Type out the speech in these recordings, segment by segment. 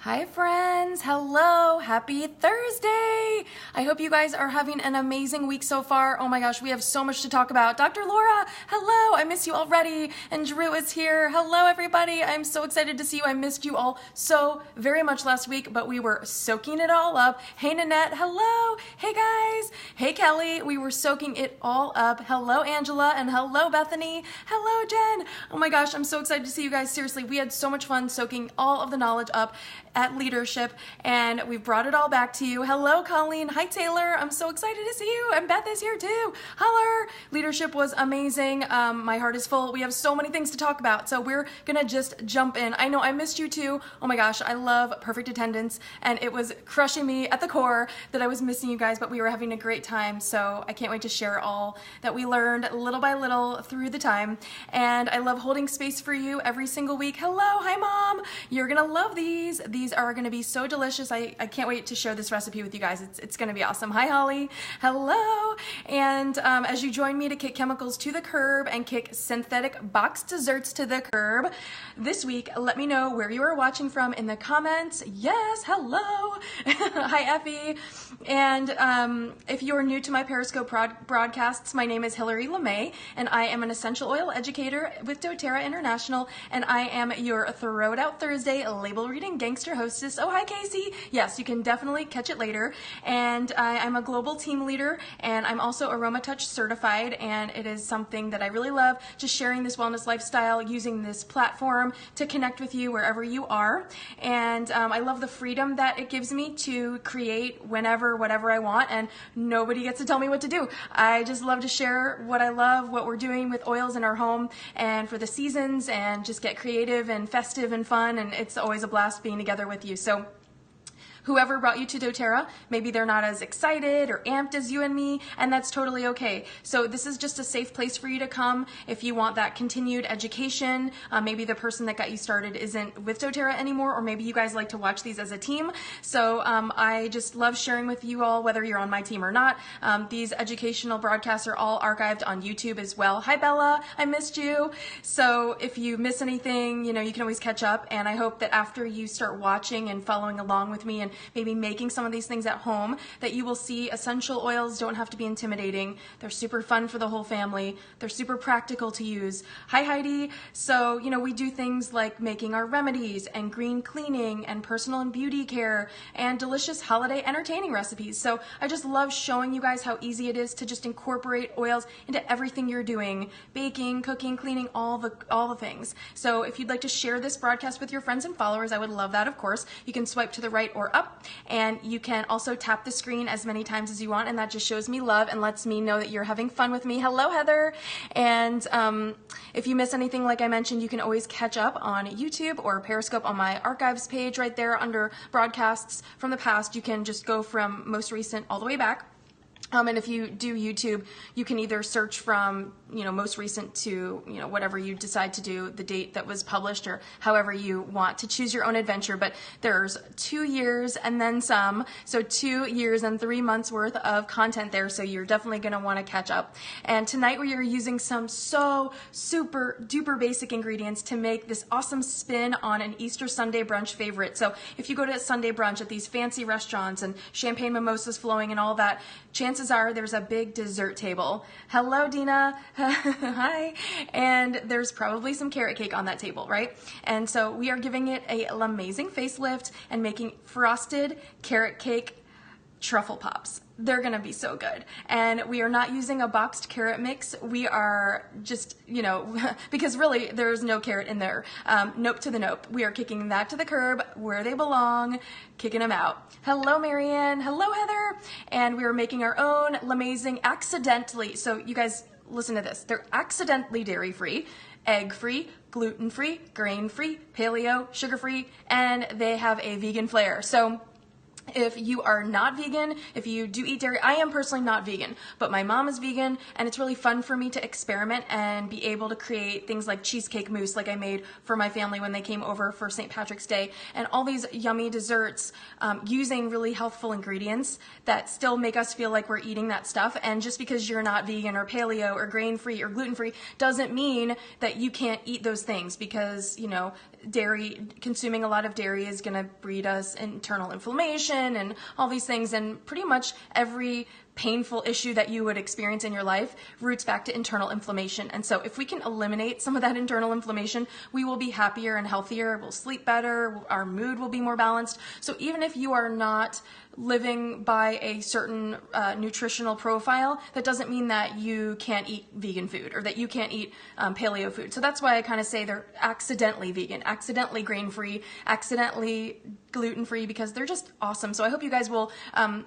Hi friends, hello, happy Thursday. I hope you guys are having an amazing week so far. Oh my gosh, we have so much to talk about. Dr. Laura, hello, I miss you already. And Drew is here. Hello everybody, I'm so excited to see you. I missed you all so very much last week, but we were soaking it all up. Hey Nanette, hello. Hey guys. Hey Kelly, we were soaking it all up. Hello Angela, and hello Bethany. Hello Jen. Oh my gosh, I'm so excited to see you guys. Seriously, we had so much fun soaking all of the knowledge up at leadership, and we've brought it all back to you. Hello Colleen. Hi Taylor, I'm so excited to see you, and Beth is here too. Holler. Leadership was amazing. My heart is full. We have so many things to talk about, so we're gonna just jump in. I know I missed you too. Oh my gosh, I love perfect attendance, and it was crushing me at the core that I was missing you guys, but we were having a great time, so I can't wait to share all that we learned little by little through the time. And I love holding space for you every single week. Hello. Hi Mom. You're gonna love these. These are going to be so delicious. I can't wait to share this recipe with you guys. It's going to be awesome. Hi Holly. Hello. And as you join me to kick chemicals to the curb and kick synthetic boxed desserts to the curb this week, let me know where you are watching from in the comments. Yes. Hello. Hi Effie. And if you're new to my Periscope broadcasts, my name is Hillary LaMay, and I am an essential oil educator with doTERRA International, and I am your Throw It Out Thursday label reading gangster hostess. Oh, hi Casey. Yes, you can definitely catch it later. And I'm a global team leader, and I'm also Aroma Touch certified, and it is something that I really love, just sharing this wellness lifestyle, using this platform to connect with you wherever you are. And I love the freedom that it gives me to create whenever, whatever I want, and nobody gets to tell me what to do. I just love to share what I love, what we're doing with oils in our home and for the seasons, and just get creative and festive and fun, and it's always a blast being together with you. So whoever brought you to doTERRA, maybe they're not as excited or amped as you and me, and that's totally okay. So this is just a safe place for you to come if you want that continued education. Maybe the person that got you started isn't with doTERRA anymore, or maybe you guys like to watch these as a team. So I just love sharing with you all, whether you're on my team or not. These educational broadcasts are all archived on YouTube as well. Hi Bella, I missed you. So if you miss anything, you can always catch up, and I hope that after you start watching and following along with me and maybe making some of these things at home, that you will see essential oils don't have to be intimidating. They're super fun for the whole family. They're super practical to use. Hi Heidi. So, we do things like making our remedies and green cleaning and personal and beauty care and delicious holiday entertaining recipes. So I just love showing you guys how easy it is to just incorporate oils into everything you're doing, baking, cooking, cleaning, all the things. So if you'd like to share this broadcast with your friends and followers, I would love that, of course. You can swipe to the right or up, and you can also tap the screen as many times as you want, and that just shows me love and lets me know that you're having fun with me. Hello Heather. And if you miss anything, like I mentioned, you can always catch up on YouTube or Periscope on my archives page right there under broadcasts from the past. You can just go from most recent all the way back. And if you do YouTube, you can either search from, most recent to, whatever you decide to do, the date that was published, or however you want to choose your own adventure. But there's 2 years and then some, so 2 years and 3 months worth of content there. So you're definitely going to want to catch up. And tonight we are using some so super duper basic ingredients to make this awesome spin on an Easter Sunday brunch favorite. So if you go to a Sunday brunch at these fancy restaurants and champagne mimosas flowing and all that, chances are there's a big dessert table. Hello, Dina. Hi. And there's probably some carrot cake on that table, right? And so we are giving it a LaMayzing facelift and making frosted carrot cake truffle pops. They're gonna be so good. And we are not using a boxed carrot mix. We are just, because really there's no carrot in there. Nope to the nope. We are kicking that to the curb where they belong, kicking them out. Hello, Marianne. Hello, Heather. And we are making our own LaMayzing accidentally. So you guys, listen to this. They're accidentally dairy-free, egg-free, gluten-free, grain-free, paleo, sugar-free, and they have a vegan flair. So if you are not vegan, if you do eat dairy, I am personally not vegan, but my mom is vegan, and it's really fun for me to experiment and be able to create things like cheesecake mousse like I made for my family when they came over for St. Patrick's Day, and all these yummy desserts using really healthful ingredients that still make us feel like we're eating that stuff. And just because you're not vegan or paleo or grain-free or gluten-free doesn't mean that you can't eat those things, because, dairy, consuming a lot of dairy is going to breed us internal inflammation and all these things, and pretty much every painful issue that you would experience in your life roots back to internal inflammation. And so if we can eliminate some of that internal inflammation, we will be happier and healthier, we'll sleep better, our mood will be more balanced. So even if you are not living by a certain nutritional profile, that doesn't mean that you can't eat vegan food or that you can't eat paleo food. So that's why I kind of say they're accidentally vegan, accidentally grain-free, accidentally gluten-free, because they're just awesome. So I hope you guys will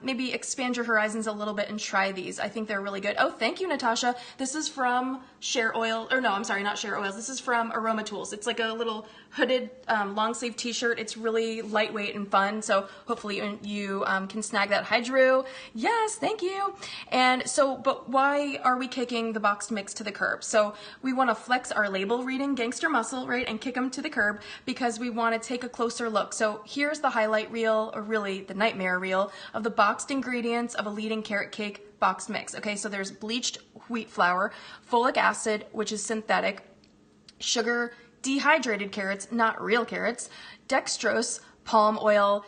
maybe expand your horizons a little bit and try these. I think they're really good. Oh, thank you, Natasha. This is from Share Oil, or no, I'm sorry, not Share Oils. This is from Aroma Tools. It's like a little hooded long sleeve t-shirt. It's really lightweight and fun. So hopefully you can snag that. Hi, Drew. Yes, thank you. And so, but why are we kicking the boxed mix to the curb? So we want to flex our label reading gangster muscle, right, and kick them to the curb because we want to take a closer look. So here's the highlight reel, or really the nightmare reel, of the boxed ingredients of a leading carrot cake boxed mix. Okay, so there's bleached wheat flour, folic acid, which is synthetic, sugar, dehydrated carrots, not real carrots, dextrose, palm oil,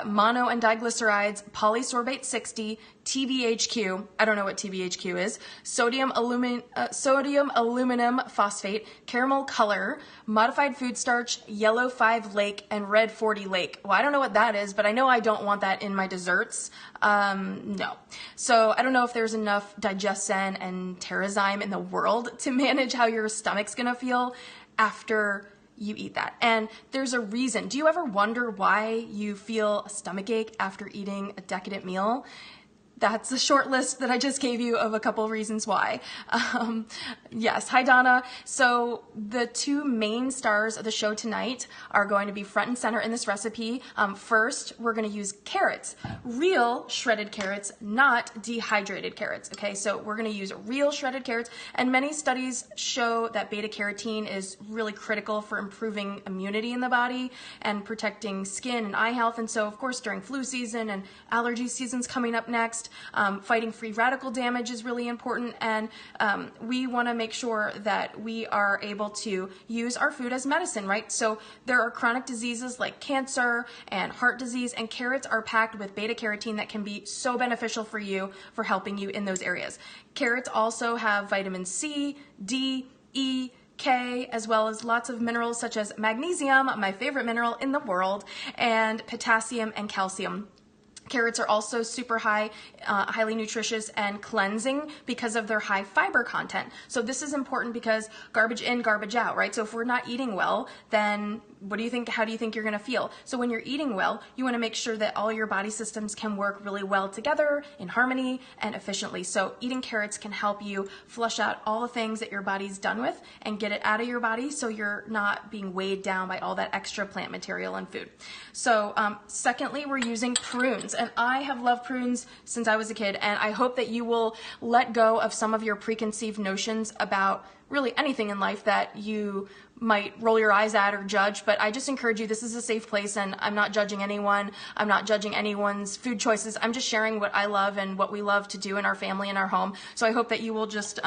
mono and diglycerides, polysorbate 60, TBHQ, I don't know what TBHQ is, sodium aluminum phosphate, caramel color, modified food starch, yellow 5 lake, and red 40 lake. Well, I don't know what that is, but I know I don't want that in my desserts. No. So I don't know if there's enough digesten and Terrazyme in the world to manage how your stomach's gonna feel after you eat that. And there's a reason. Do you ever wonder why you feel a stomachache after eating a decadent meal? That's a short list that I just gave you of a couple reasons why. Yes, hi Donna. So the two main stars of the show tonight are going to be front and center in this recipe. First, we're going to use carrots, real shredded carrots, not dehydrated carrots. Okay, so we're going to use real shredded carrots, and many studies show that beta carotene is really critical for improving immunity in the body and protecting skin and eye health. And so, of course, during flu season and allergy season's coming up next, fighting free radical damage is really important, and we want to make sure that we are able to use our food as medicine, right? So there are chronic diseases like cancer and heart disease, and carrots are packed with beta carotene that can be so beneficial for you, for helping you in those areas. Carrots also have vitamin C, D, E, K, as well as lots of minerals such as magnesium, my favorite mineral in the world, and potassium and calcium. Carrots are also super highly nutritious and cleansing because of their high fiber content. So this is important because garbage in, garbage out, right? So if we're not eating well, then what do you think, how do you think you're gonna feel? So when you're eating well, you wanna make sure that all your body systems can work really well together in harmony and efficiently. So eating carrots can help you flush out all the things that your body's done with and get it out of your body so you're not being weighed down by all that extra plant material and food. So secondly, we're using prunes. And I have loved prunes since I was a kid, and I hope that you will let go of some of your preconceived notions about really anything in life that you might roll your eyes at or judge. But I just encourage you, this is a safe place, and I'm not judging anyone. I'm not judging anyone's food choices. I'm just sharing what I love and what we love to do in our family and our home. So I hope that you will just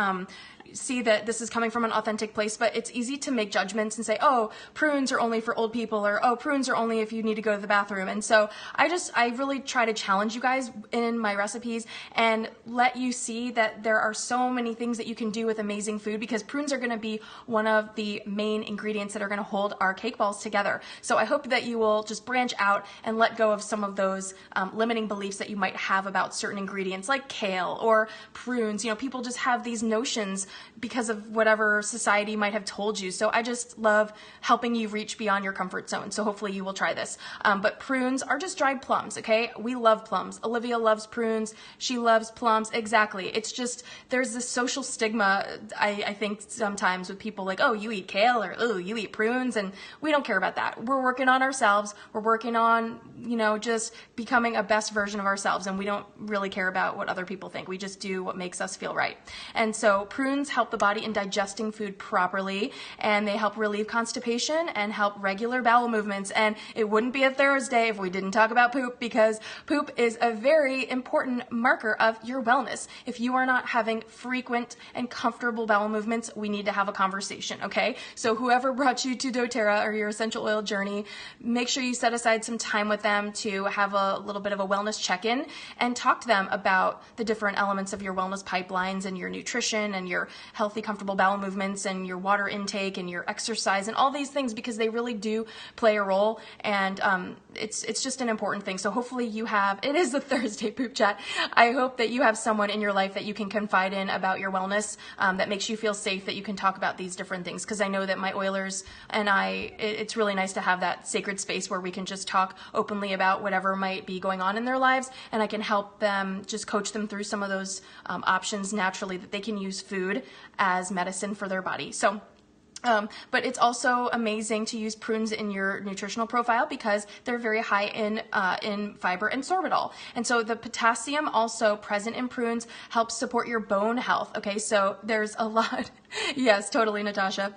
see that this is coming from an authentic place. But it's easy to make judgments and say, oh, prunes are only for old people, or oh, prunes are only if you need to go to the bathroom. And so I really try to challenge you guys in my recipes and let you see that there are so many things that you can do with amazing food, because prunes are going to be one of the main ingredients that are going to hold our cake balls together. So I hope that you will just branch out and let go of some of those limiting beliefs that you might have about certain ingredients like kale or prunes. You know, people just have these notions because of whatever society might have told you. So I just love helping you reach beyond your comfort zone. So hopefully you will try this. But prunes are just dried plums, okay? We love plums. Olivia loves prunes. She loves plums. Exactly. It's just, there's this social stigma, I think sometimes, with people like, oh, you eat kale, or oh, you eat prunes, and we don't care about that. We're working on ourselves. We're working on, you know, just becoming a best version of ourselves, and we don't really care about what other people think. We just do what makes us feel right. And so prunes prunes help the body in digesting food properly, and they help relieve constipation and help regular bowel movements. And it wouldn't be a Thursday if we didn't talk about poop, because poop is a very important marker of your wellness. If you are not having frequent and comfortable bowel movements, we need to have a conversation, okay? So whoever brought you to doTERRA or your essential oil journey, make sure you set aside some time with them to have a little bit of a wellness check-in and talk to them about the different elements of your wellness pipelines and your nutrition and your healthy, comfortable bowel movements and your water intake and your exercise and all these things, because they really do play a role, and it's just an important thing. So hopefully you have, it is a Thursday poop chat. I hope that you have someone in your life that you can confide in about your wellness, that makes you feel safe, that you can talk about these different things, because I know that my oilers and it's really nice to have that sacred space where we can just talk openly about whatever might be going on in their lives, and I can help them, just coach them through some of those options naturally, that they can use food as medicine for their body. So but it's also amazing to use prunes in your nutritional profile because they're very high in fiber and sorbitol. And so the potassium also present in prunes helps support your bone health. Okay, so there's a lot. Yes, totally, Natasha.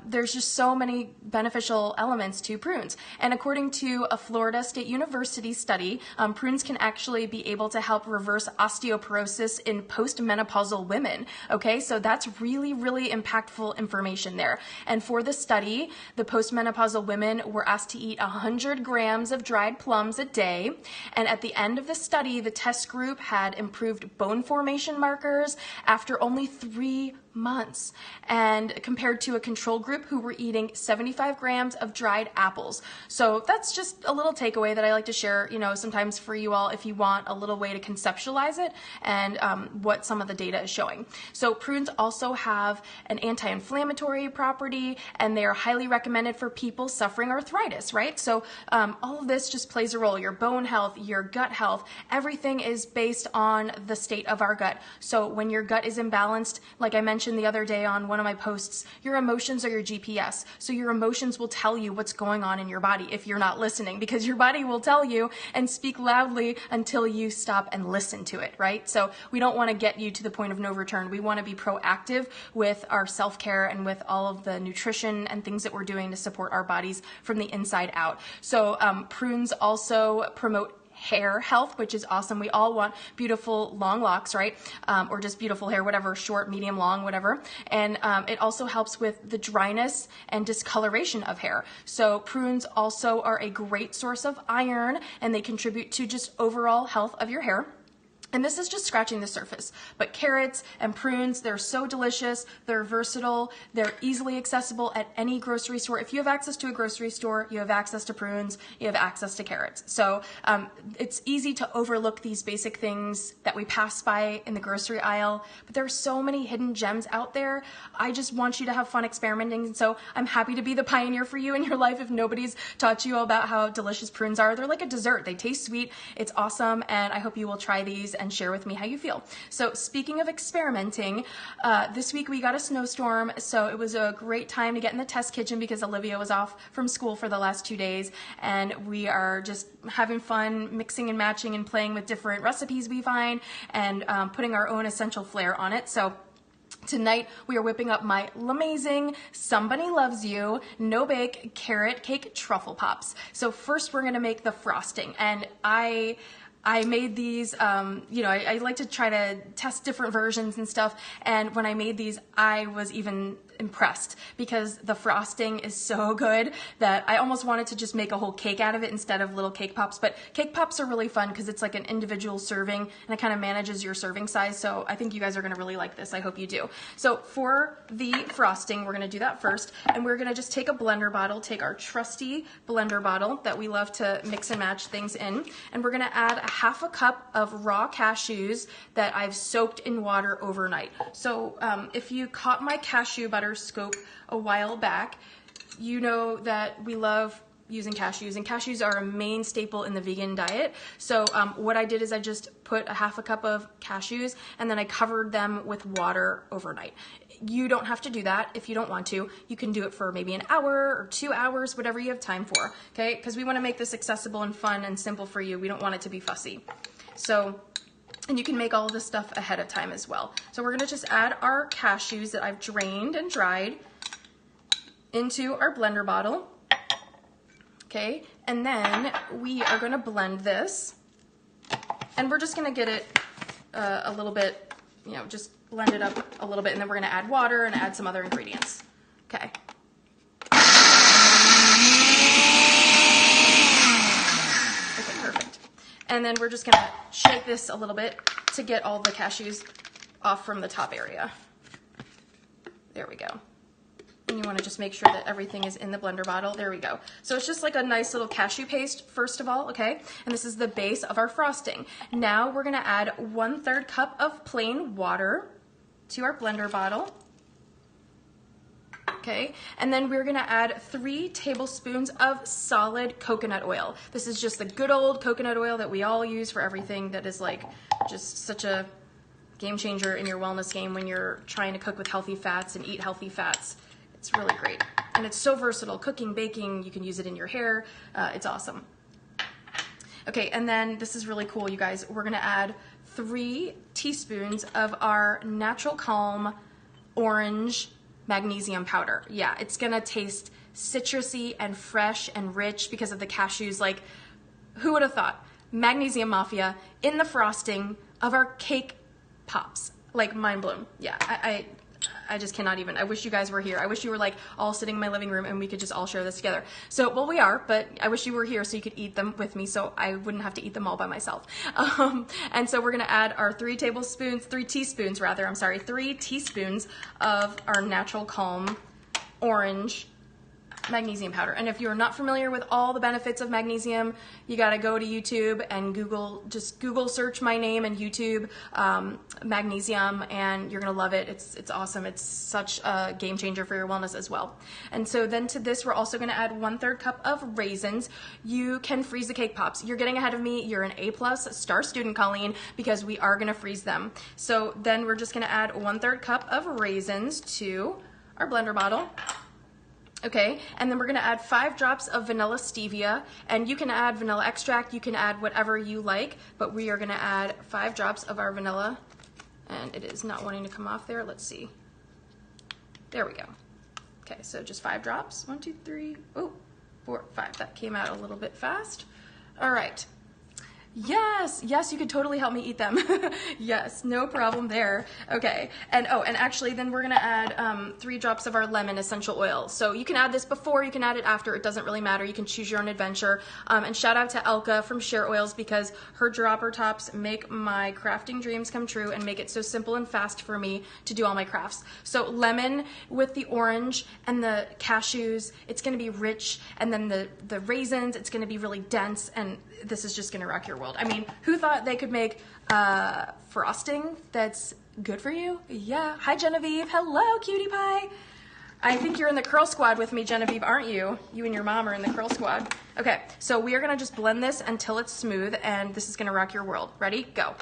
There's just so many beneficial elements to prunes. And according to a Florida State University study, prunes can actually be able to help reverse osteoporosis in postmenopausal women. Okay, so that's really, really impactful information there. And for the study, the postmenopausal women were asked to eat 100 grams of dried plums a day. And at the end of the study, the test group had improved bone formation markers after only 3 months, and compared to a control group who were eating 75 grams of dried apples. So that's just a little takeaway that I like to share, sometimes for you all, if you want a little way to conceptualize it and what some of the data is showing. So prunes also have an anti-inflammatory property, and they are highly recommended for people suffering arthritis, right? So all of this just plays a role. Your bone health, your gut health, everything is based on the state of our gut. So when your gut is imbalanced, like I mentioned the other day on one of my posts, your emotions are your GPS. So your emotions will tell you what's going on in your body if you're not listening, because your body will tell you and speak loudly until you stop and listen to it, right? So we don't want to get you to the point of no return. We want to be proactive with our self-care and with all of the nutrition and things that we're doing to support our bodies from the inside out. So prunes also promote hair health, which is awesome. We all want beautiful long locks, right? Or just beautiful hair, whatever, short, medium, long, whatever. And it also helps with the dryness and discoloration of hair. So prunes also are a great source of iron, and they contribute to just overall health of your hair. And this is just scratching the surface, but carrots and prunes, they're so delicious, they're versatile, they're easily accessible at any grocery store. If you have access to a grocery store, you have access to prunes, you have access to carrots. So it's easy to overlook these basic things that we pass by in the grocery aisle, but there are so many hidden gems out there. I just want you to have fun experimenting, and so I'm happy to be the pioneer for you in your life if nobody's taught you about how delicious prunes are. They're like a dessert. They taste sweet. It's awesome, and I hope you will try these and share with me how you feel. So speaking of experimenting, this week we got a snowstorm, so it was a great time to get in the test kitchen because Olivia was off from school for the last 2 days, and we are just having fun mixing and matching and playing with different recipes we find and putting our own essential flair on it. So tonight we are whipping up my LaMayzing Somebody Loves You no bake carrot cake truffle pops. So first we're gonna make the frosting, and I made these, I like to try to test different versions and stuff, and when I made these, I was even impressed because the frosting is so good that I almost wanted to just make a whole cake out of it instead of little cake pops. But cake pops are really fun because it's like an individual serving, and it kind of manages your serving size. So I think you guys are going to really like this. I hope you do. So for the frosting, we're going to do that first, and we're going to just take a blender bottle, take our trusty blender bottle that we love to mix and match things in, and we're going to add a half a cup of raw cashews that I've soaked in water overnight. So if you caught my cashew butter scope a while back, you know that we love using cashews, and cashews are a main staple in the vegan diet. So what I did is I just put a half a cup of cashews, and then I covered them with water overnight. You don't have to do that if you don't want to. You can do it for maybe an hour or 2 hours, whatever you have time for, okay? Because we want to make this accessible and fun and simple for you. We don't want it to be fussy. So And you can make all of this stuff ahead of time as well. So we're gonna just add our cashews that I've drained and dried into our blender bottle. Okay, and then we are gonna blend this, and we're just gonna get it a little bit, you know, just blend it up a little bit, and then we're gonna add water and add some other ingredients. Okay. Okay, perfect. And then we're just gonna shake this a little bit to get all the cashews off from the top area. There we go. And you want to just make sure that everything is in the blender bottle. There we go. So it's just like a nice little cashew paste, first of all, okay? And this is the base of our frosting. Now we're gonna add 1/3 cup of plain water to our blender bottle. Okay, and then we're gonna add 3 tablespoons of solid coconut oil. This is just the good old coconut oil that we all use for everything, that is like just such a game changer in your wellness game when you're trying to cook with healthy fats and eat healthy fats. It's really great. And it's so versatile, cooking, baking, you can use it in your hair. It's awesome. Okay, and then this is really cool, you guys. We're gonna add 3 teaspoons of our Natural Calm orange magnesium powder. Yeah, it's gonna taste citrusy and fresh and rich because of the cashews. Like, who would have thought? Magnesium mafia in the frosting of our cake pops. Like, mind blown. Yeah, I just cannot even. I wish you guys were here. I wish you were like all sitting in my living room and we could just all share this together. So, well, we are, but I wish you were here so you could eat them with me so I wouldn't have to eat them all by myself. And so we're gonna add our 3 teaspoons of our Natural Calm orange magnesium powder. And if you're not familiar with all the benefits of magnesium, you got to go to YouTube and just Google search my name and YouTube magnesium, and you're gonna love it. It's awesome. It's such a game changer for your wellness as well. And so then to this, we're also gonna add 1/3 cup of raisins. You can freeze the cake pops. You're getting ahead of me. You're an A+ star student, Colleen, because we are gonna freeze them. So then we're just gonna add 1/3 cup of raisins to our blender bottle. Okay, and then we're gonna add 5 drops of vanilla stevia, and you can add vanilla extract, you can add whatever you like, but we are gonna add 5 drops of our vanilla, and it is not wanting to come off there. Let's see. There we go. Okay, so just 5 drops. 1, 2, 3, 4, 5. That came out a little bit fast. All right. Yes, you could totally help me eat them. Yes, no problem there. Okay, and actually then we're gonna add 3 drops of our lemon essential oil. So you can add this before, you can add it after, it doesn't really matter. You can choose your own adventure. And shout out to Elka from Share Oils, because her dropper tops make my crafting dreams come true and make it so simple and fast for me to do all my crafts. So lemon with the orange and the cashews, it's gonna be rich, and then the raisins, it's gonna be really dense, and this is just gonna rock your world. I mean, who thought they could make frosting that's good for you? Yeah. Hi, Genevieve. Hello, cutie pie. I think you're in the curl squad with me, Genevieve, aren't you? You and your mom are in the curl squad. Okay, so we are gonna just blend this until it's smooth, and this is gonna rock your world. Ready? Go.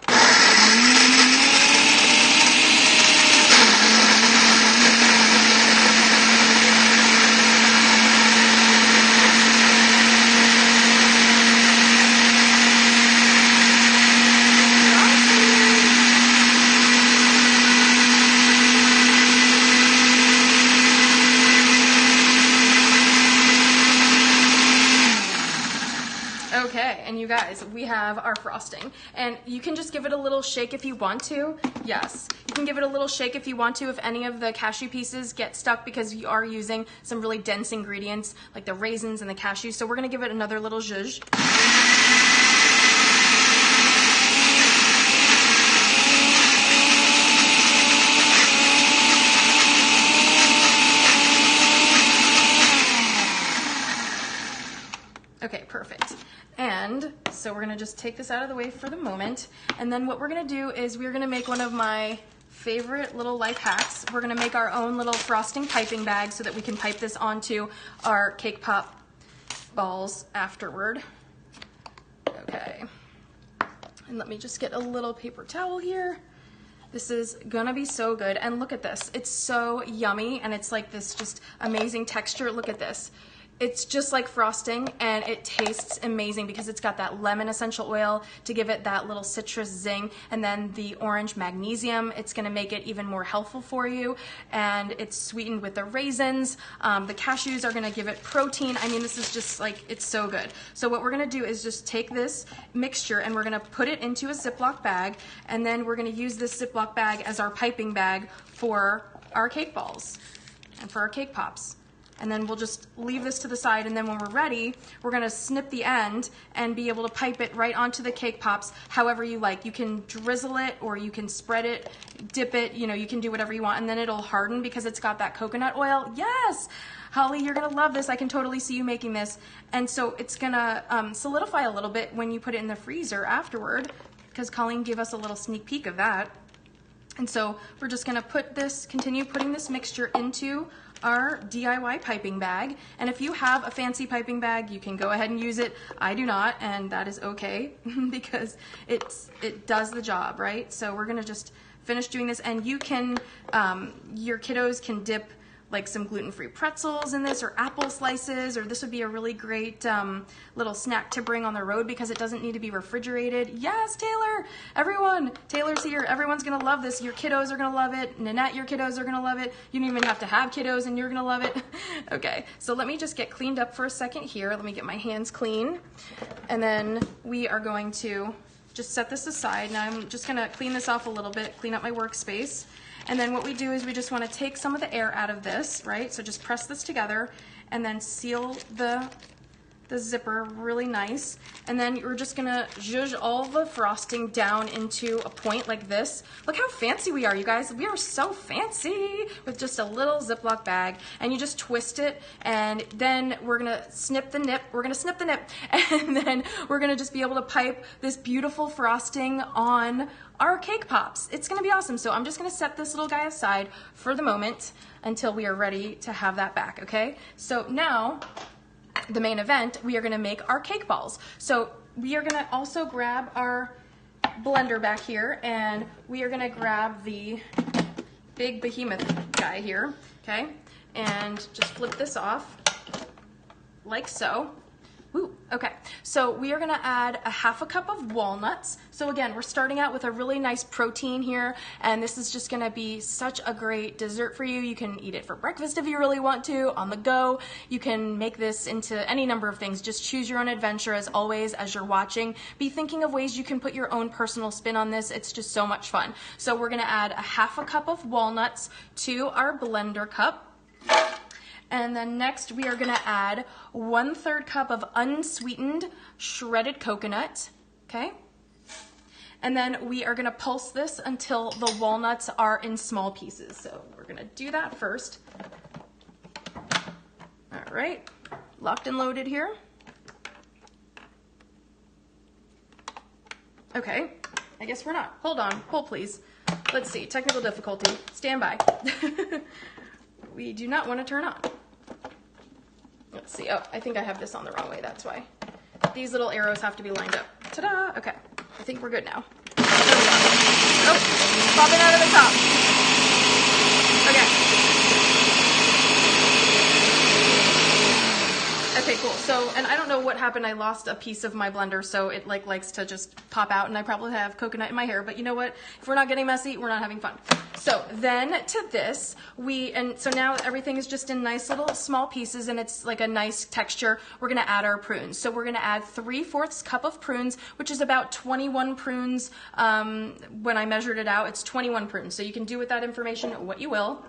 Okay, and you guys, we have our frosting, and you can just give it a little shake if you want to. Yes, you can give it a little shake if you want to, if any of the cashew pieces get stuck, because you are using some really dense ingredients like the raisins and the cashews. So we're gonna give it another little zhuzh. Okay, perfect. And so we're gonna just take this out of the way for the moment. And then what we're gonna do is we're gonna make one of my favorite little life hacks. We're gonna make our own little frosting piping bag so that we can pipe this onto our cake pop balls afterward. Okay. And let me just get a little paper towel here. This is gonna be so good. And look at this, it's so yummy, and it's like this just amazing texture. Look at this. It's just like frosting, and it tastes amazing because it's got that lemon essential oil to give it that little citrus zing, and then the orange magnesium. It's gonna make it even more healthful for you, and it's sweetened with the raisins. The cashews are gonna give it protein. I mean, this is just like, it's so good. So what we're gonna do is just take this mixture and we're gonna put it into a Ziploc bag, and then we're gonna use this Ziploc bag as our piping bag for our cake balls and for our cake pops. And then we'll just leave this to the side, and then when we're ready, we're gonna snip the end and be able to pipe it right onto the cake pops however you like. You can drizzle it, or you can spread it, dip it, you know, you can do whatever you want, and then it'll harden because it's got that coconut oil. Yes! Holly, you're gonna love this. I can totally see you making this. And so it's gonna solidify a little bit when you put it in the freezer afterward, because Colleen gave us a little sneak peek of that. And so we're just gonna continue putting this mixture into our DIY piping bag. And if you have a fancy piping bag, you can go ahead and use it. I do not, and that is okay because it does the job, right? So we're gonna just finish doing this, and you can, your kiddos can dip like some gluten-free pretzels in this, or apple slices, or this would be a really great little snack to bring on the road because it doesn't need to be refrigerated. Yes, Taylor! Everyone! Taylor's here. Everyone's gonna love this. Your kiddos are gonna love it. Nanette, your kiddos are gonna love it. You don't even have to have kiddos and you're gonna love it. Okay, so let me just get cleaned up for a second here. Let me get my hands clean. And then we are going to just set this aside. Now I'm just gonna clean this off a little bit, clean up my workspace. And then what we do is we just want to take some of the air out of this, right? So just press this together and then seal the zipper really nice. And then you're just gonna zhuzh all the frosting down into a point like this. Look how fancy we are, you guys. We are so fancy with just a little Ziploc bag. And you just twist it, and then we're gonna snip the nip. We're gonna snip the nip, and then we're gonna just be able to pipe this beautiful frosting on our cake pops. It's gonna be awesome. So I'm just gonna set this little guy aside for the moment until we are ready to have that back, okay? So now, the main event, we are gonna make our cake balls. So we are gonna also grab our blender back here, and we are gonna grab the big behemoth guy here, okay? And just flip this off, like so. Ooh, okay, so we are gonna add a half a cup of walnuts. So again, we're starting out with a really nice protein here, and this is just gonna be such a great dessert for you. You can eat it for breakfast if you really want to, on the go. You can make this into any number of things. Just choose your own adventure. As always, as you're watching, be thinking of ways you can put your own personal spin on this. It's just so much fun. So we're gonna add a half a cup of walnuts to our blender cup. And then next we are gonna add 1/3 cup of unsweetened shredded coconut, okay? And then we are gonna pulse this until the walnuts are in small pieces. So we're gonna do that first. All right, locked and loaded here. Okay, I guess we're not. Hold on, hold please. Let's see, technical difficulty, stand by. We do not want to turn on. Let's see, oh, I think I have this on the wrong way, that's why. These little arrows have to be lined up. Ta-da, okay, I think we're good now. There we go. Oh, popping out of the top. Okay. Okay, cool. So, and I don't know what happened. I lost a piece of my blender, so it like likes to just pop out, and I probably have coconut in my hair, but you know what? If we're not getting messy, we're not having fun. So then to this, so now everything is just in nice little small pieces, and it's like a nice texture. We're gonna add our prunes. So we're gonna add 3/4 cup of prunes, which is about 21 prunes. When I measured it out, it's 21 prunes. So you can do with that information what you will.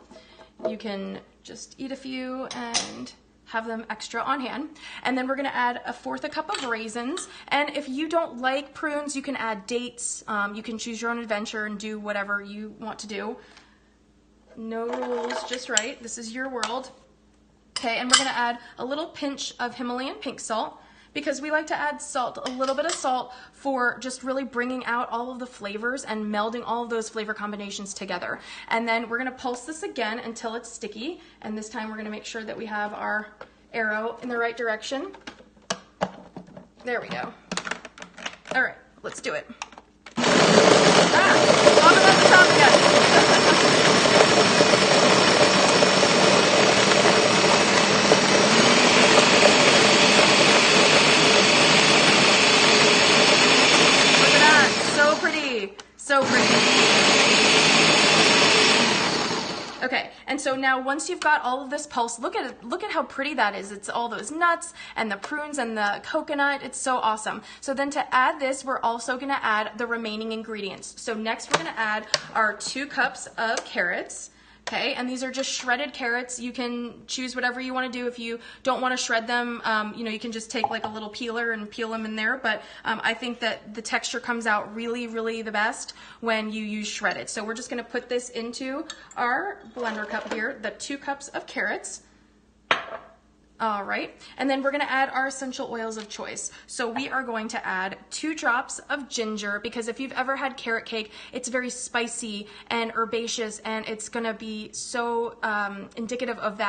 You can just eat a few and have them extra on hand. And then we're gonna add 1/4 cup of raisins. And if you don't like prunes, you can add dates. You can choose your own adventure and do whatever you want to do. No rules, just right. This is your world. Okay, and we're gonna add a little pinch of Himalayan pink salt, because we like to add salt, a little bit of salt, for just really bringing out all of the flavors and melding all of those flavor combinations together. And then we're gonna pulse this again until it's sticky, and this time we're gonna make sure that we have our arrow in the right direction. There we go. All right, let's do it. Ah, popping at the top again. So pretty. Okay, and so now once you've got all of this pulse, look at how pretty that is. It's all those nuts and the prunes and the coconut. It's so awesome. So then to add this, we're also gonna add the remaining ingredients. So next we're gonna add our 2 cups of carrots. Okay, and these are just shredded carrots. You can choose whatever you want to do. If you don't want to shred them, you can just take like a little peeler and peel them in there. But I think that the texture comes out really, really the best when you use shredded. So we're just going to put this into our blender cup here, the 2 cups of carrots. All right, and then we're gonna add our essential oils of choice. So we are going to add 2 drops of ginger, because if you've ever had carrot cake, it's very spicy and herbaceous, and it's gonna be so indicative of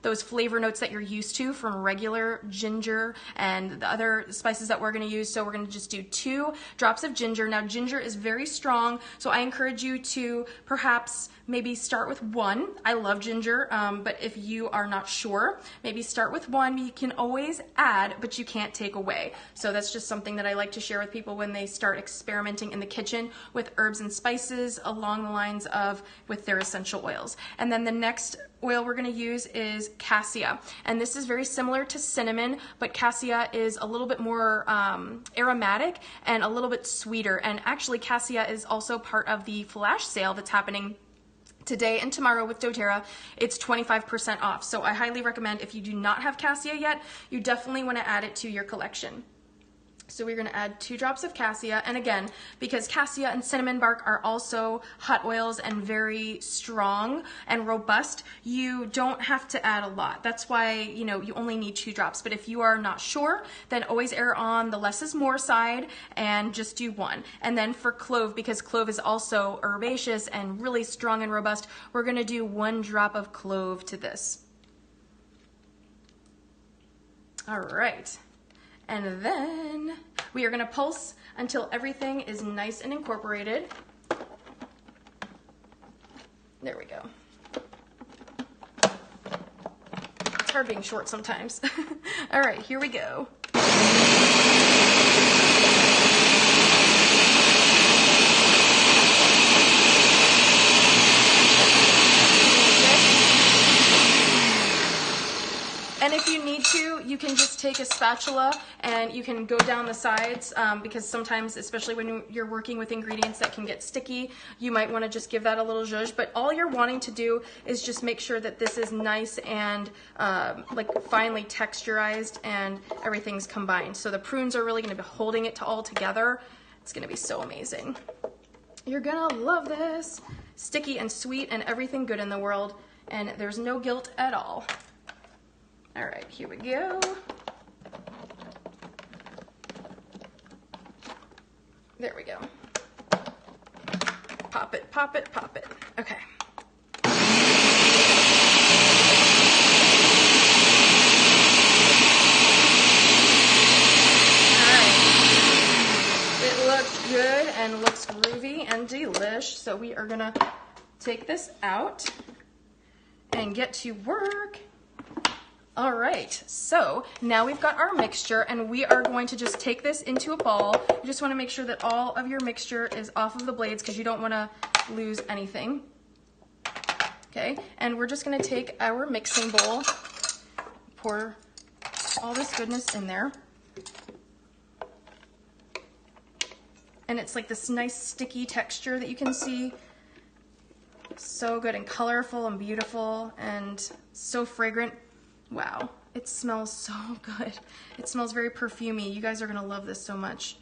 those flavor notes that you're used to from regular ginger and the other spices that we're gonna use. So we're gonna just do 2 drops of ginger. Now ginger is very strong, so I encourage you to perhaps maybe start with 1. I love ginger, but if you are not sure, maybe start with 1. You can always add, but you can't take away. So that's just something that I like to share with people when they start experimenting in the kitchen with herbs and spices along the lines of with their essential oils. And then the next oil we're going to use is cassia, and this is very similar to cinnamon, but cassia is a little bit more aromatic and a little bit sweeter. And actually cassia is also part of the flash sale that's happening today and tomorrow with doTERRA. It's 25% off. So I highly recommend, if you do not have cassia yet, you definitely want to add it to your collection. So we're going to add 2 drops of cassia, and again, because cassia and cinnamon bark are also hot oils and very strong and robust, you don't have to add a lot. That's why, you only need 2 drops. But if you are not sure, then always err on the less is more side and just do 1. And then for clove, because clove is also herbaceous and really strong and robust, we're going to do 1 drop of clove to this. All right. And then we are going to pulse until everything is nice and incorporated. There we go. It's hard being short sometimes. All right, here we go. And if you need to, you can just take a spatula and you can go down the sides, because sometimes, especially when you're working with ingredients that can get sticky, you might want to just give that a little zhuzh. But all you're wanting to do is just make sure that this is nice and like finely texturized and everything's combined. So the prunes are really going to be holding it all together. It's going to be so amazing. You're going to love this. Sticky and sweet and everything good in the world, and there's no guilt at all. All right, here we go. There we go. Pop it, pop it, pop it. Okay. All right. It looks good and looks groovy and delish. So we are gonna take this out and get to work. All right, so now we've got our mixture, and we are going to just take this into a ball. You just want to make sure that all of your mixture is off of the blades, because you don't want to lose anything. Okay, and we're just going to take our mixing bowl, pour all this goodness in there. And it's like this nice sticky texture that you can see. So good and colorful and beautiful and so fragrant. Wow, it smells so good. It smells very perfumey. You guys are gonna love this so much.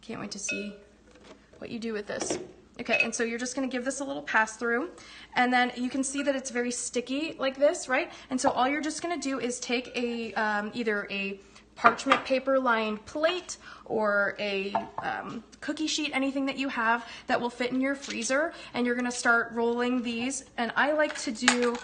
Can't wait to see what you do with this. Okay, and so you're just gonna give this a little pass through, and then you can see that it's very sticky like this, right? And so all you're just gonna do is take a either a parchment paper lined plate or a cookie sheet, anything that you have that will fit in your freezer, and you're gonna start rolling these. And I like to do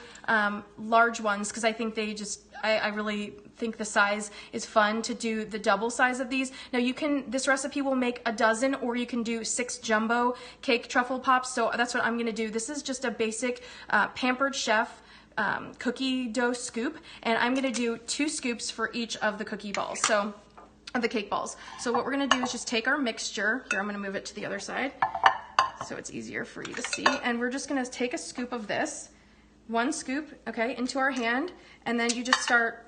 large ones because I think they just, I really think the size is fun to do the double size of these. Now you can, this recipe will make a dozen, or you can do 6 jumbo cake truffle pops. So that's what I'm gonna do. This is just a basic Pampered Chef cookie dough scoop, and I'm gonna do 2 scoops for each of the cookie balls, so of the cake balls. So what we're gonna do is just take our mixture here. I'm gonna move it to the other side. so it's easier for you to see. And we're just gonna take a scoop of this, 1 scoop, okay, into our hand, and then you just start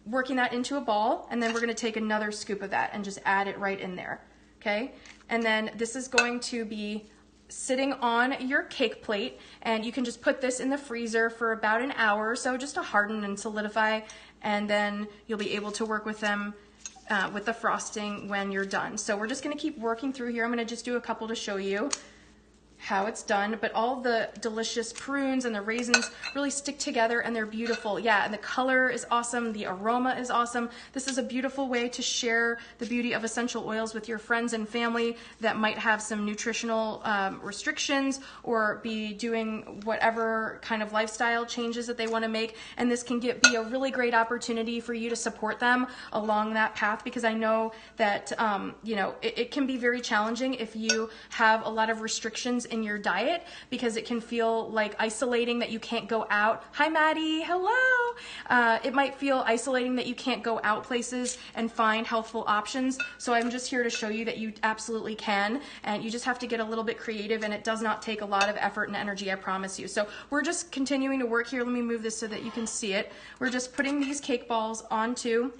working that into a ball, and then we're gonna take another scoop of that and just add it right in there, okay? And then this is going to be sitting on your cake plate, and you can just put this in the freezer for about an hour or so just to harden and solidify, and then you'll be able to work with them with the frosting when you're done. So we're just gonna keep working through here. I'm gonna just do a couple to show you how it's done, but all the delicious prunes and the raisins really stick together and they're beautiful. Yeah, and the color is awesome, the aroma is awesome. This is a beautiful way to share the beauty of essential oils with your friends and family that might have some nutritional restrictions or be doing whatever kind of lifestyle changes that they want to make. And this can be a really great opportunity for you to support them along that path, because I know that you know, it can be very challenging if you have a lot of restrictions in your diet, because it can feel like isolating that you can't go out. Hi Maddie, hello. It might feel isolating that you can't go out places and find healthful options. So I'm just here to show you that you absolutely can, and you just have to get a little bit creative, and it does not take a lot of effort and energy, I promise you. So we're just continuing to work here. Let me move this so that you can see it. We're just putting these cake balls onto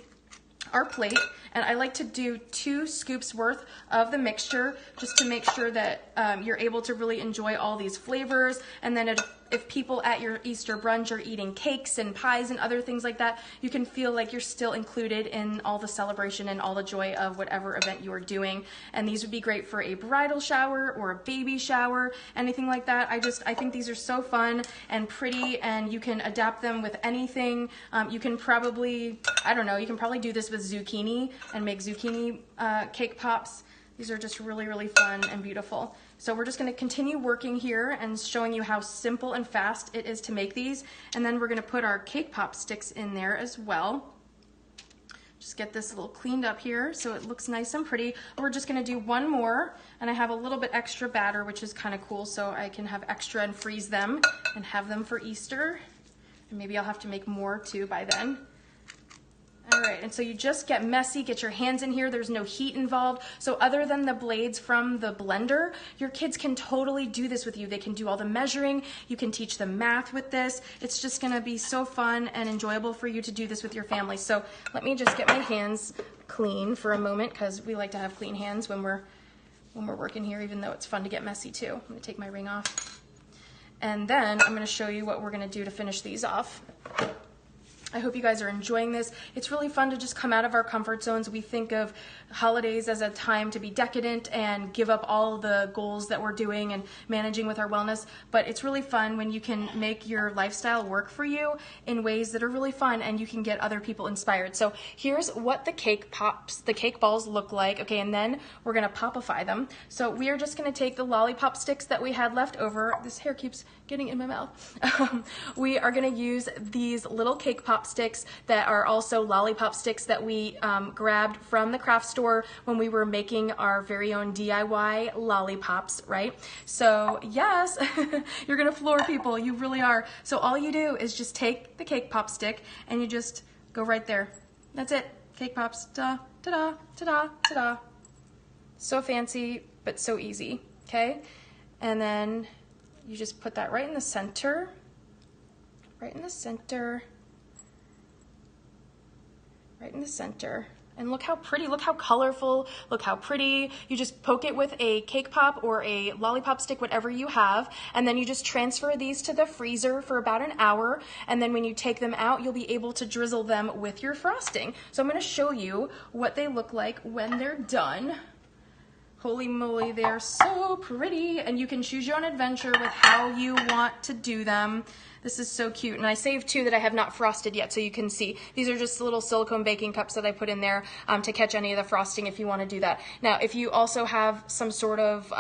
our plate, and I like to do 2 scoops worth of the mixture just to make sure that you're able to really enjoy all these flavors. And then if people at your Easter brunch are eating cakes and pies and other things like that, you can feel like you're still included in all the celebration and all the joy of whatever event you are doing. And these would be great for a bridal shower or a baby shower, anything like that. I think these are so fun and pretty, and you can adapt them with anything. You can probably, I don't know, you can probably do this with zucchini and make zucchini cake pops. These are just really, really fun and beautiful. So we're just gonna continue working here and showing you how simple and fast it is to make these. And then we're gonna put our cake pop sticks in there as well. Just get this a little cleaned up here so it looks nice and pretty. We're just gonna do 1 more, and I have a little bit extra batter, which is kind of cool, so I can have extra and freeze them and have them for Easter. And maybe I'll have to make more too by then. All right, and so you just get messy, get your hands in here. There's no heat involved. So other than the blades from the blender, your kids can totally do this with you. They can do all the measuring. You can teach them math with this. It's just gonna be so fun and enjoyable for you to do this with your family. So let me just get my hands clean for a moment, because we like to have clean hands when we're working here, even though it's fun to get messy too. I'm gonna take my ring off. And then I'm gonna show you what we're gonna do to finish these off. I hope you guys are enjoying this. It's really fun to just come out of our comfort zones. We think of holidays as a time to be decadent and give up all the goals that we're doing and managing with our wellness, but it's really fun when you can make your lifestyle work for you in ways that are really fun and you can get other people inspired. So here's what the cake balls look like, okay, and then we're gonna popify them. So we are just gonna take the lollipop sticks that we had left over. This hair keeps getting in my mouth. We are gonna use these little cake pop sticks that are also lollipop sticks that we grabbed from the craft store when we were making our very own DIY lollipops, right? So yes, you're gonna floor people, you really are. So all you do is just take the cake pop stick and you just go right there. That's it, cake pops, ta-da, ta-da, ta-da, ta-da. So fancy, but so easy, okay? And then you just put that right in the center, right in the center, right in the center. And look how pretty, look how colorful, look how pretty. You just poke it with a cake pop or a lollipop stick, whatever you have, and then you just transfer these to the freezer for about an hour, and then when you take them out, you'll be able to drizzle them with your frosting. So I'm gonna show you what they look like when they're done. Holy moly, they are so pretty, and you can choose your own adventure with how you want to do them. This is so cute, and I saved 2 that I have not frosted yet so you can see. These are just little silicone baking cups that I put in there to catch any of the frosting if you want to do that. Now, if you also have some sort of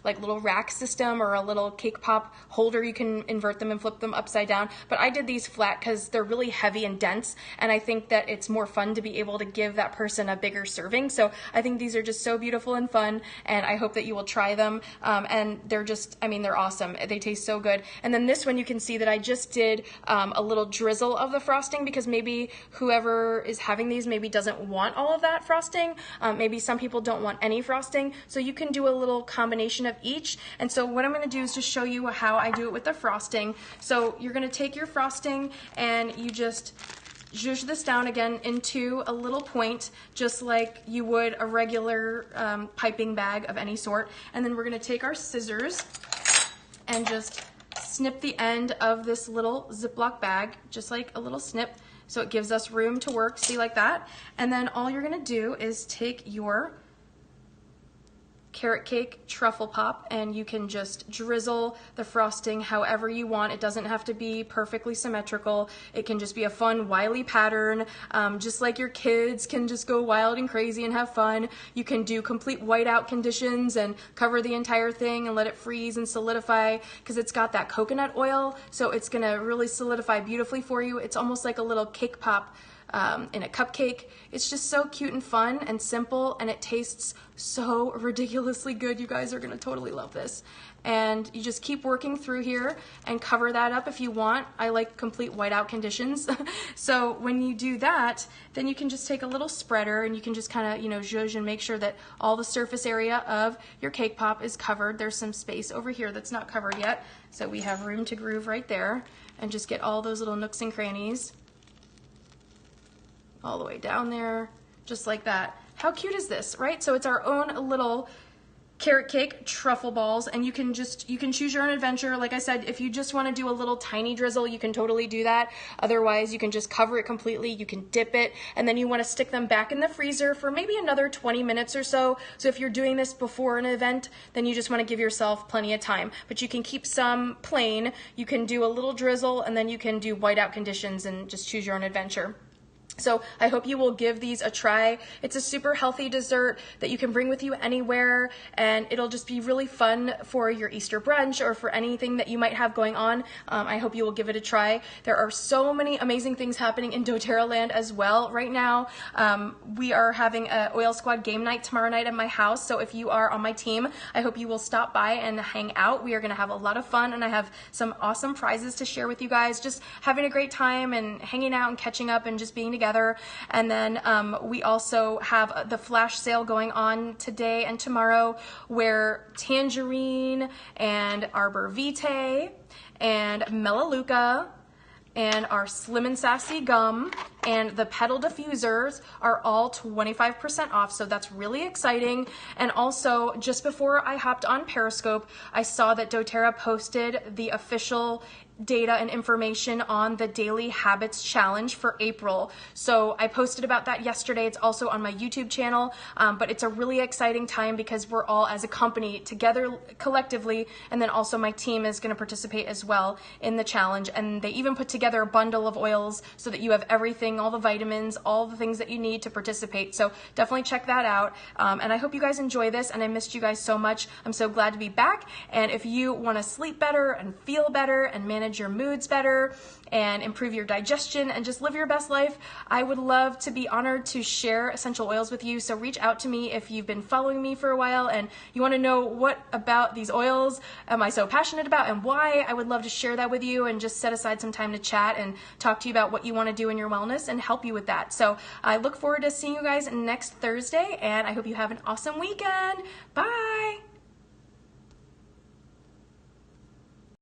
like little rack system or a little cake pop holder, you can invert them and flip them upside down. But I did these flat because they're really heavy and dense, and I think that it's more fun to be able to give that person a bigger serving. So I think these are just so beautiful and fun, and I hope that you will try them. And they're just, I mean, they're awesome. They taste so good. And then this one, you can see that I just did a little drizzle of the frosting, because maybe whoever is having these maybe doesn't want all of that frosting. Maybe some people don't want any frosting. So you can do a little combination of each. And so what I'm gonna do is just show you how I do it with the frosting. So you're gonna take your frosting and you just zhuzh this down again into a little point, just like you would a regular piping bag of any sort. And then we're gonna take our scissors and just snip the end of this little Ziploc bag, just like a little snip, so it gives us room to work, see, like that. And then all you're gonna do is take your carrot cake truffle pop and you can just drizzle the frosting however you want. It doesn't have to be perfectly symmetrical. It can just be a fun wily pattern, just like your kids can just go wild and crazy and have fun. You can do complete whiteout conditions and cover the entire thing and let it freeze and solidify, because it's got that coconut oil, so it's gonna really solidify beautifully for you. It's almost like a little cake pop in a cupcake. It's just so cute and fun and simple, and it tastes so ridiculously good. You guys are gonna totally love this. And you just keep working through here and cover that up if you want. I like complete whiteout conditions. So when you do that, then you can just take a little spreader and you can just kind of, zhuzh and make sure that all the surface area of your cake pop is covered. There's some space over here that's not covered yet, so we have room to groove right there, and just get all those little nooks and crannies all the way down there, just like that. How cute is this, right? So it's our own little carrot cake truffle balls, and you can choose your own adventure. Like I said, if you just want to do a little tiny drizzle, you can totally do that. Otherwise, you can just cover it completely. You can dip it, and then you want to stick them back in the freezer for maybe another 20 minutes or so. So if you're doing this before an event, then you just want to give yourself plenty of time. But you can keep some plain. You can do a little drizzle, and then you can do whiteout conditions and just choose your own adventure. So I hope you will give these a try. It's a super healthy dessert that you can bring with you anywhere, and it'll just be really fun for your Easter brunch or for anything that you might have going on. I hope you will give it a try. There are so many amazing things happening in doTERRA land as well right now. We are having an Oil Squad game night tomorrow night at my house, so if you are on my team, I hope you will stop by and hang out. We are going to have a lot of fun, and I have some awesome prizes to share with you guys. Just having a great time and hanging out and catching up and just being together. And then we also have the flash sale going on today and tomorrow, where tangerine and arbor vitae and melaleuca and our Slim and Sassy gum and the petal diffusers are all 25% off, so that's really exciting. And also, just before I hopped on Periscope, I saw that doTERRA posted the official data and information on the Daily Habits Challenge for April. So I posted about that yesterday. It's also on my YouTube channel, but it's a really exciting time because we're all as a company together collectively, and then also my team is going to participate as well in the challenge. And they even put together a bundle of oils so that you have everything, all the vitamins, all the things that you need to participate. So definitely check that out. And I hope you guys enjoy this, and I missed you guys so much. I'm so glad to be back. And if you want to sleep better and feel better and manage your moods better and improve your digestion and just live your best life, I would love to be honored to share essential oils with you. So reach out to me if you've been following me for a while and you want to know what about these oils am I so passionate about and why. I would love to share that with you and just set aside some time to chat and talk to you about what you want to do in your wellness and help you with that. So I look forward to seeing you guys next Thursday, and I hope you have an awesome weekend. Bye.